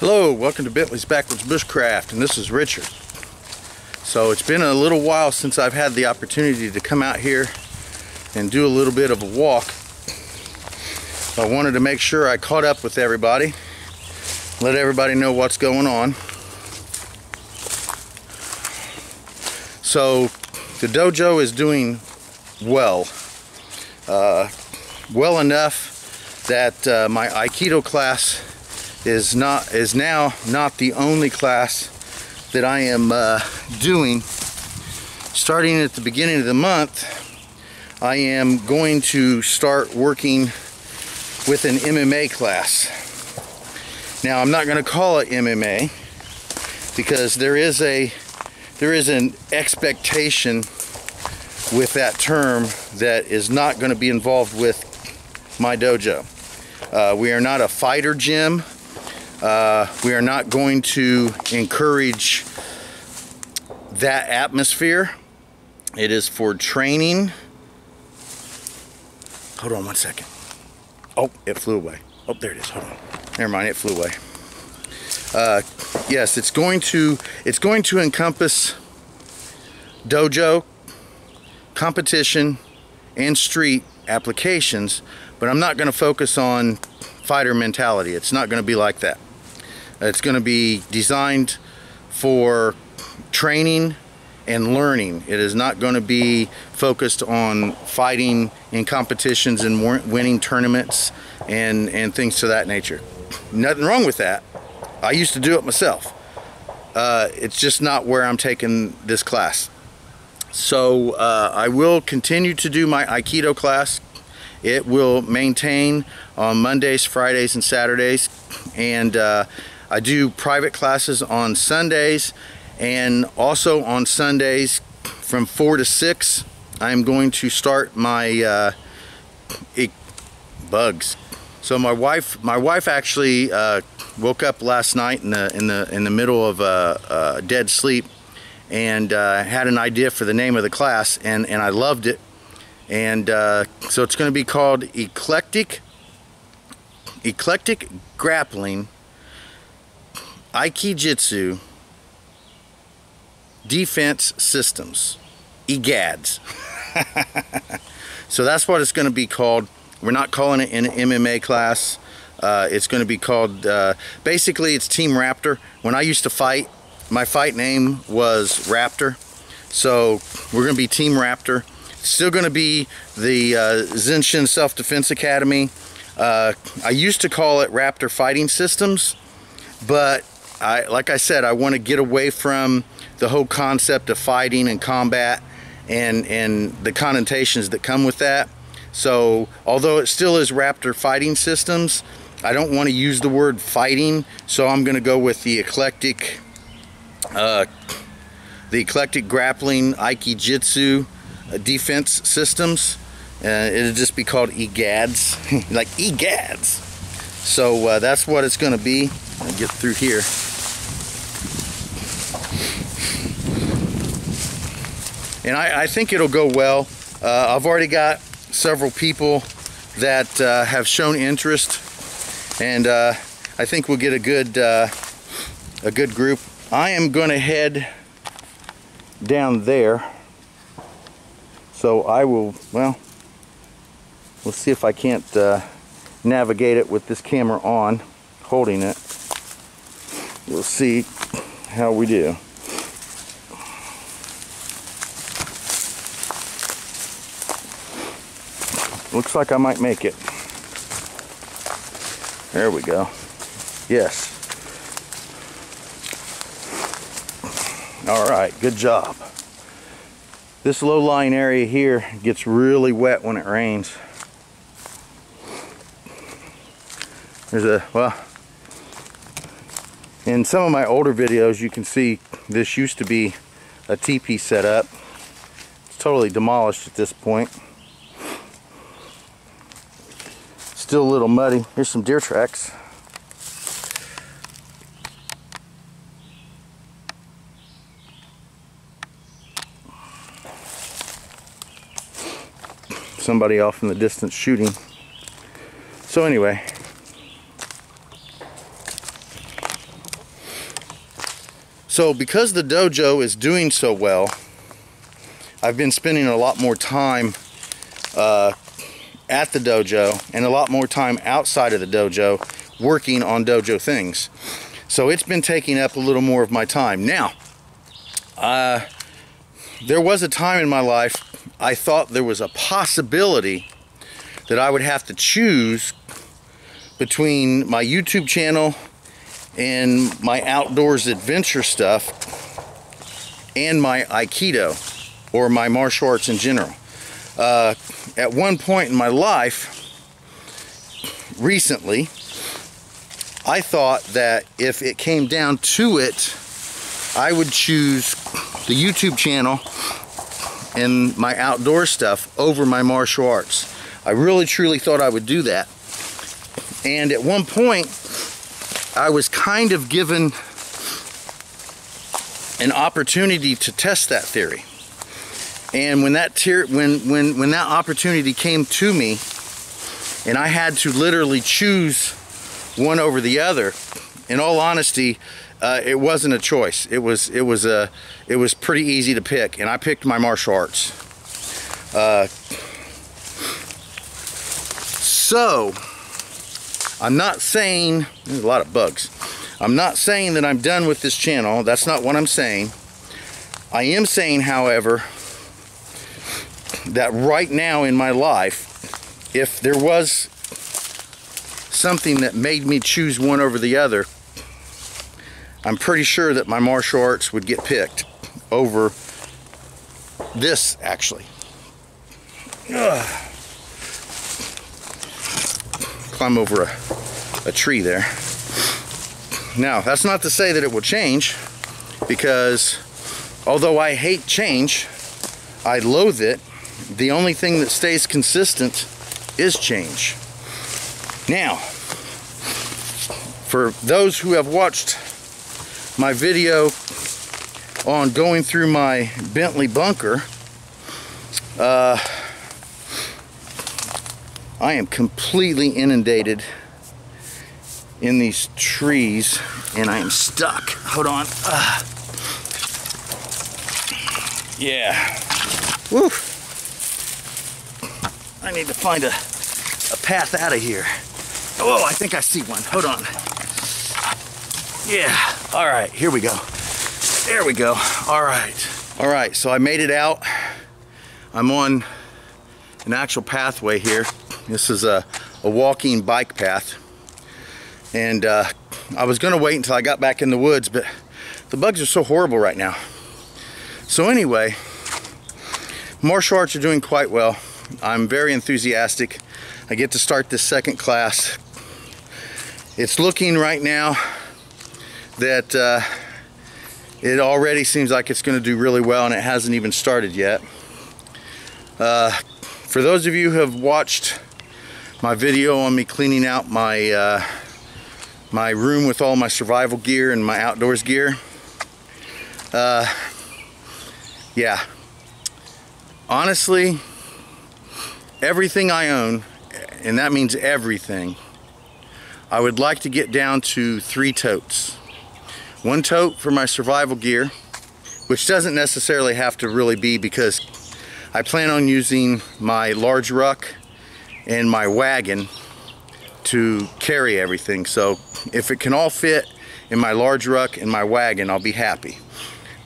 Hello, welcome to Bentley's Backwoods Bushcraft, and this is Richard. So it's been a little while since I've had the opportunity to come out here and do a little bit of a walk. I wanted to make sure I caught up with everybody, let everybody know what's going on. So the dojo is doing well, well enough that my Aikido class is now not the only class that I am doing. Starting at the beginning of the month, I am going to start working with an MMA class. Now I'm not going to call it MMA because there is an expectation with that term that is not going to be involved with my dojo. We are not a fighter gym. We are not going to encourage that atmosphere. It is for training. Hold on one second. Oh, it flew away. Oh, there it is. Hold on. Never mind, it flew away. Yes, it's going to encompass dojo, competition, and street applications, but I'm not going to focus on fighter mentality. It's not going to be like that. It's going to be designed for training and learning. It is not going to be focused on fighting in competitions and winning tournaments and things to that nature. Nothing wrong with that. I used to do it myself. It's just not where I'm taking this class. So I will continue to do my Aikido class. It will maintain on Mondays, Fridays, and Saturdays, and I do private classes on Sundays, and also on Sundays from 4 to 6 I'm going to start my bugs. So my wife actually woke up last night in the middle of a dead sleep and had an idea for the name of the class, and I loved it. And so it's going to be called Eclectic Grappling Aikijitsu Defense Systems, EGADS. So that's what it's going to be called. We're not calling it an MMA class. It's going to be called, basically it's Team Raptor. When I used to fight, my fight name was Raptor. So we're going to be Team Raptor. Still going to be the Zenshin Self-Defense Academy. I used to call it Raptor Fighting Systems, but like I said, I want to get away from the whole concept of fighting and combat and the connotations that come with that. So although it still is Raptor Fighting Systems, I don't want to use the word fighting, so I'm going to go with the eclectic grappling Aikijitsu defense systems. It'll just be called EGADS, like EGADS. So that's what it's going to be. I'll get through here. And I think it'll go well. I've already got several people that have shown interest, and I think we'll get a good group. I am going to head down there. So I will, well, we'll see if I can't navigate it with this camera on, holding it. We'll see how we do. Looks like I might make it. There we go. Yes. All right, good job. This low-lying area here gets really wet when it rains. Well, in some of my older videos you can see this used to be a teepee setup. It's totally demolished at this point. Still a little muddy. Here's some deer tracks. Somebody off in the distance shooting. So anyway, So because the dojo is doing so well, I've been spending a lot more time at the dojo and a lot more time outside of the dojo working on dojo things. So it's been taking up a little more of my time. Now, there was a time in my life I thought there was a possibility that I would have to choose between my YouTube channel and my outdoors adventure stuff and my Aikido, or my martial arts in general. At one point in my life, recently, I thought that if it came down to it, I would choose the YouTube channel and my outdoor stuff over my martial arts. I really truly thought I would do that. And at one point, I was kind of given an opportunity to test that theory. And when that when that opportunity came to me, and I had to literally choose one over the other, in all honesty, it wasn't a choice. It was pretty easy to pick, and I picked my martial arts. So I'm not saying, there's a lot of bugs. I'm not saying that I'm done with this channel. That's not what I'm saying. I am saying, however, that right now in my life, if there was something that made me choose one over the other, I'm pretty sure that my martial arts would get picked over this, actually. Climb over a tree there. Now, that's not to say that it will change, because although I hate change, I loathe it. The only thing that stays consistent is change. Now, for those who have watched my video on going through my Bentley bunker, I am completely inundated in these trees, and I am stuck. Hold on. Yeah. Woo. I need to find a path out of here. Oh, I think I see one. Hold on. Yeah. All right, here we go. There we go. All right. All right, so I made it out. I'm on an actual pathway here. This is a walking bike path. And I was gonna wait until I got back in the woods, but the bugs are so horrible right now. So anyway, martial arts are doing quite well. I'm very enthusiastic. I get to start this second class. It's looking right now that it already seems like it's gonna do really well, and it hasn't even started yet. For those of you who have watched my video on me cleaning out my my room with all my survival gear and my outdoors gear, yeah, honestly, everything I own, and that means everything, I would like to get down to 3 totes. 1 tote for my survival gear, which doesn't necessarily have to really be, because I plan on using my large ruck and my wagon to carry everything. So if it can all fit in my large ruck and my wagon, I'll be happy.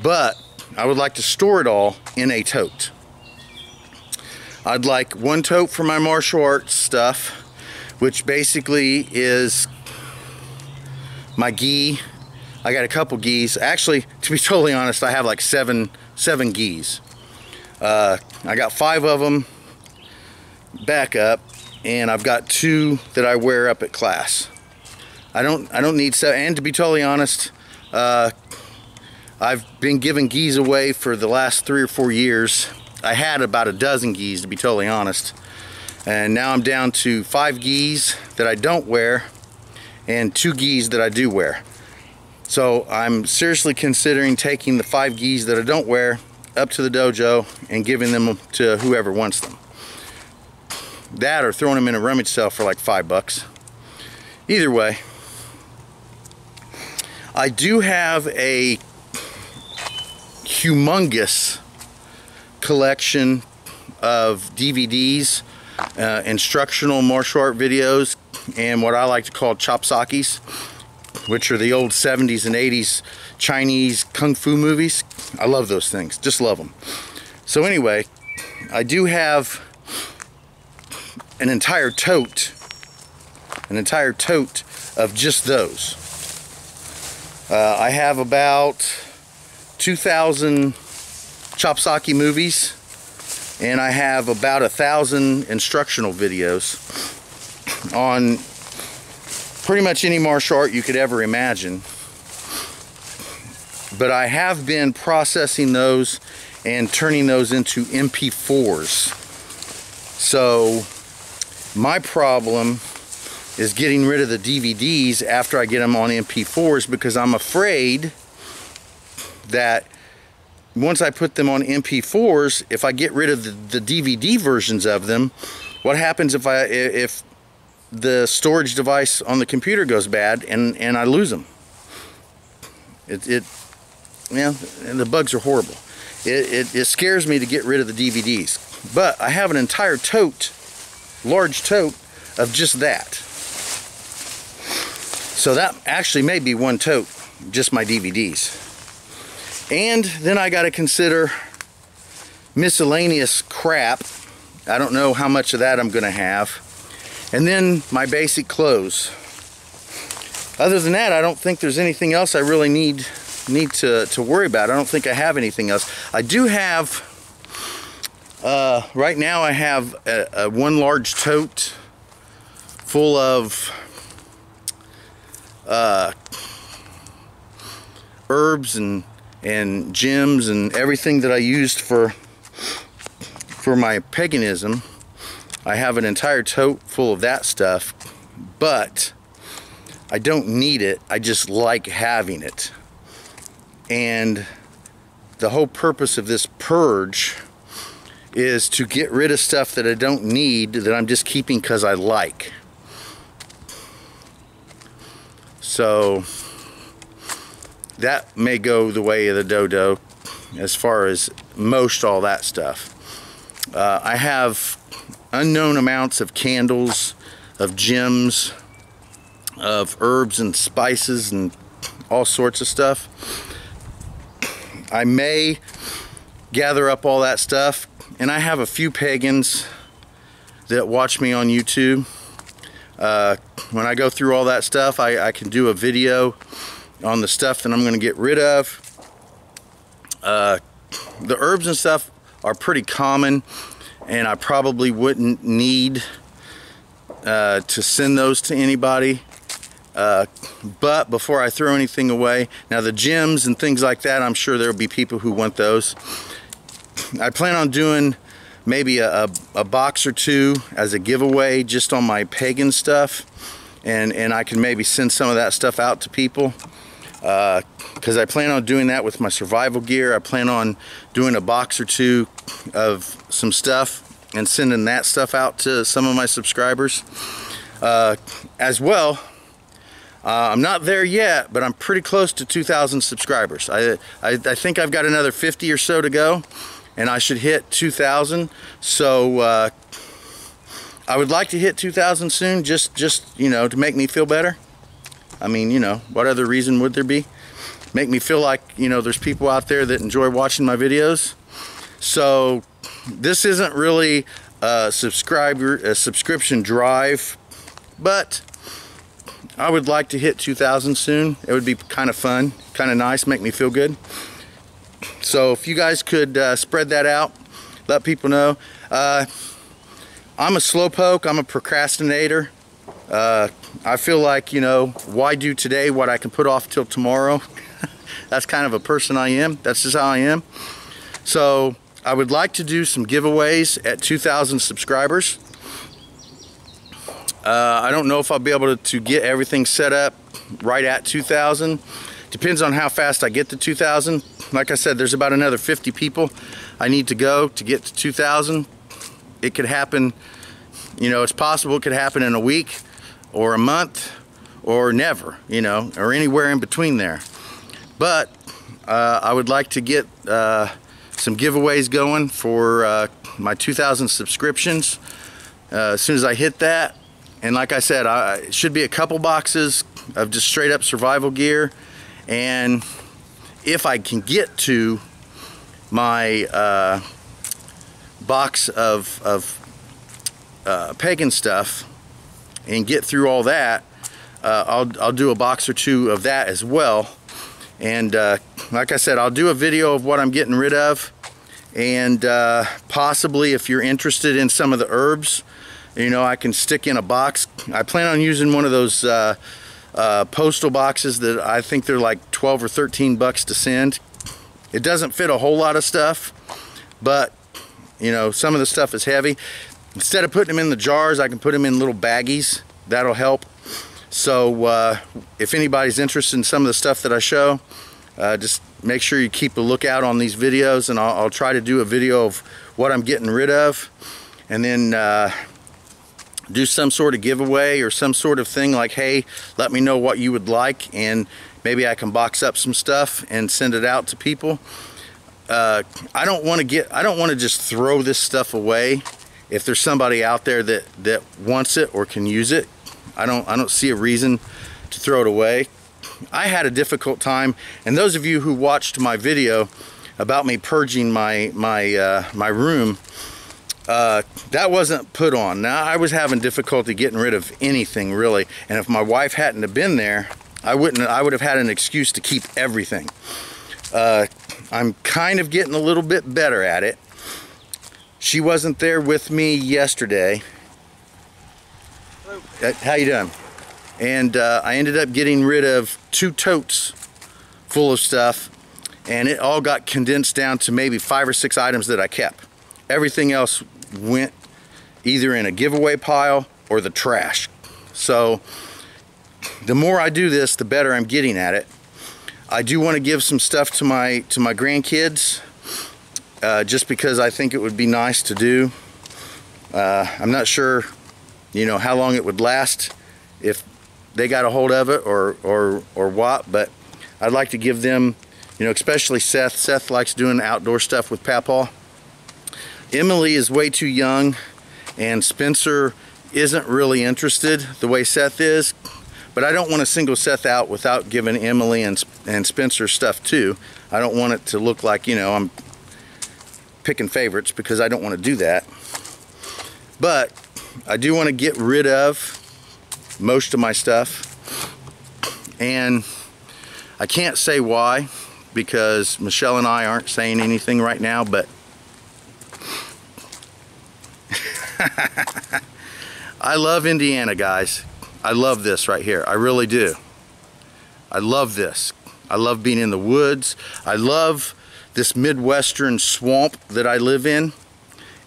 But I would like to store it all in a tote. I'd like 1 tote for my martial arts stuff, which basically is my gi. I got a couple gis. Actually, to be totally honest, I have like seven gis. I got 5 of them back up, and I've got 2 that I wear up at class. I don't need 7. And to be totally honest, I've been giving gis away for the last 3 or 4 years. I had about a dozen gis, to be totally honest, and now I'm down to 5 gis that I don't wear and 2 gis that I do wear. So I'm seriously considering taking the 5 gis that I don't wear up to the dojo and giving them to whoever wants them. That, or throwing them in a rummage sale for like $5. Either way, I do have a humongous collection of DVDs, instructional martial art videos, and what I like to call chopsakis, which are the old 70s and 80s Chinese kung fu movies. I love those things, just love them. So anyway, I do have an entire tote of just those. I have about 2,000 chopsaki movies, and I have about 1,000 instructional videos on pretty much any martial art you could ever imagine. But I have been processing those and turning those into MP4s. So my problem is getting rid of the DVDs after I get them on MP4s, because I'm afraid that once I put them on MP4s, if I get rid of the DVD versions of them, what happens if the storage device on the computer goes bad and I lose them? Yeah, and the bugs are horrible. It scares me to get rid of the DVDs. But I have an entire tote, large tote, of just that. So that actually may be one tote, just my DVDs. And then I got to consider miscellaneous crap. I don't know how much of that I'm going to have. And then my basic clothes. Other than that, I don't think there's anything else I really need to worry about. I don't think I have anything else. I do have, right now I have a one large tote full of herbs and gems and everything that I used for my paganism. I have an entire tote full of that stuff, but I don't need it. I just like having it. And the whole purpose of this purge is to get rid of stuff that I don't need, that I'm just keeping because I like. So that may go the way of the dodo as far as most all that stuff. I have unknown amounts of candles, of gems, of herbs and spices and all sorts of stuff. I may gather up all that stuff, and I have a few pagans that watch me on YouTube. When I go through all that stuff, I can do a video on the stuff that I'm going to get rid of. The herbs and stuff are pretty common, and I probably wouldn't need to send those to anybody. But before I throw anything away, now the gems and things like that, I'm sure there'll be people who want those. I plan on doing maybe a box or two as a giveaway just on my pagan stuff, and I can maybe send some of that stuff out to people, because I plan on doing that with my survival gear. I plan on doing a box or two of some stuff and sending that stuff out to some of my subscribers as well. I'm not there yet, but I'm pretty close to 2,000 subscribers. I think I've got another 50 or so to go, and I should hit 2,000. So I would like to hit 2,000 soon, just you know, to make me feel better. I mean, you know, what other reason would there be? Make me feel like, you know, there's people out there that enjoy watching my videos. So this isn't really a subscription drive, but I would like to hit 2,000 soon. It would be kind of fun, kind of nice, make me feel good. So if you guys could spread that out, let people know. I'm a slowpoke, I'm a procrastinator. I feel like, you know, why do today what I can put off till tomorrow? That's kind of a person I am. That's just how I am. So I would like to do some giveaways at 2,000 subscribers. I don't know if I'll be able to get everything set up right at 2,000. Depends on how fast I get to 2,000. Like I said, there's about another 50 people I need to go to get to 2,000. It could happen, you know, it's possible it could happen in a week or a month or never, you know, or anywhere in between there. But I would like to get some giveaways going for my 2,000 subscriptions as soon as I hit that. And like I said, it should be a couple boxes of just straight up survival gear. And if I can get to my box of pagan stuff and get through all that, I'll do a box or two of that as well. And like I said, I'll do a video of what I'm getting rid of, and possibly if you're interested in some of the herbs, you know, I can stick in a box. I plan on using one of those postal boxes that I think they're like 12 or 13 bucks to send. It doesn't fit a whole lot of stuff, but you know, some of the stuff is heavy. Instead of putting them in the jars, I can put them in little baggies. That'll help. So if anybody's interested in some of the stuff that I show, just make sure you keep a lookout on these videos, and I'll try to do a video of what I'm getting rid of, and then do some sort of giveaway or some sort of thing like, hey, let me know what you would like, and maybe I can box up some stuff and send it out to people. I don't want to just throw this stuff away. If there's somebody out there that wants it or can use it, I don't see a reason to throw it away. I had a difficult time, and those of you who watched my video about me purging my room, that wasn't put on. Now, I was having difficulty getting rid of anything really, and if my wife hadn't have been there, I would have had an excuse to keep everything. I'm kind of getting a little bit better at it. She wasn't there with me yesterday. How you doing? And I ended up getting rid of 2 totes full of stuff, and it all got condensed down to maybe 5 or 6 items that I kept. Everything else went either in a giveaway pile or the trash. So the more I do this, the better I'm getting at it. I do want to give some stuff to my grandkids, just because I think it would be nice to do. I'm not sure, you know, how long it would last if they got a hold of it or what, but I'd like to give them, you know, especially Seth. Seth likes doing outdoor stuff with Papaw. Emily is way too young, and Spencer isn't really interested the way Seth is, but I don't want to single Seth out without giving Emily and Spencer stuff too. I don't want it to look like, you know, I'm picking favorites, because I don't want to do that. But I do want to get rid of most of my stuff, and I can't say why, because Michelle and I aren't saying anything right now, but I love Indiana, guys. I love this right here. I really do. I love this. I love being in the woods. I love this Midwestern swamp that I live in,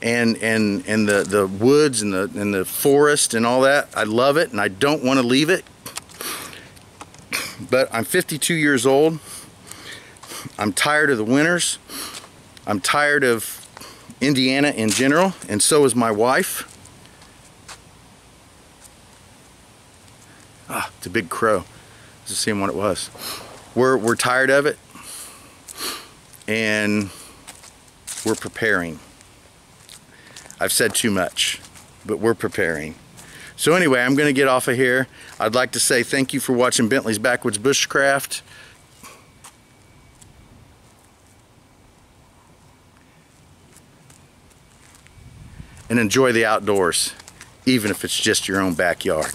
and the woods and the forest and all that. I love it, and I don't want to leave it. But I'm 52 years old. I'm tired of the winters. I'm tired of Indiana in general, and so is my wife. Ah, it's a big crow. Just seeing what it was. We're tired of it, and we're preparing. I've said too much, but we're preparing. So anyway, I'm going to get off of here. I'd like to say thank you for watching Bentley's Backwoods Bushcraft. And enjoy the outdoors, even if it's just your own backyard.